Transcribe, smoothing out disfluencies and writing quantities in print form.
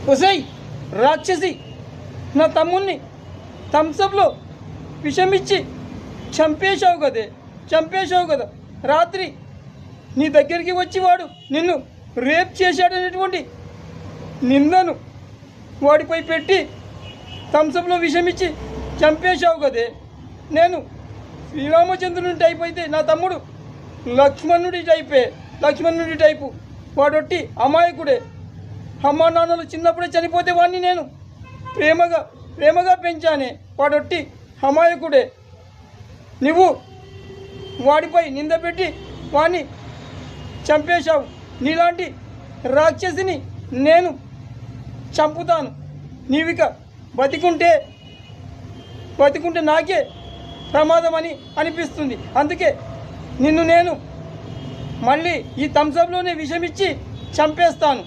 ఒసై రాక్షసి, నా తమ్ముణ్ణి థమ్సప్లో విషమిచ్చి చంపేశావు కదా. రాత్రి నీ దగ్గరికి వచ్చి వాడు నిన్ను రేప్ చేశాడనేటువంటి నిందను వాడిపై పెట్టి థమ్సప్లో విషమిచ్చి చంపేశావు కదే. నేను శ్రీరామచంద్రుని టైప్ అయితే నా తమ్ముడు లక్ష్మణుడి టైపు. వాడొట్టి అమాయకుడే. అమ్మా నాన్నలు చిన్నప్పుడే చనిపోతే వాడిని నేను ప్రేమగా పెంచానే. వాడొట్టి అమాయకుడే. నువ్వు వాడిపై నింద పెట్టి వాడిని చంపేశావు. నీలాంటి రాక్షసిని నేను చంపుతాను. నీవిక బతికుంటే నాకే ప్రమాదం అని అనిపిస్తుంది. అందుకే నిన్ను నేను మళ్ళీ ఈ థమ్సప్లోనే విషమిచ్చి చంపేస్తాను.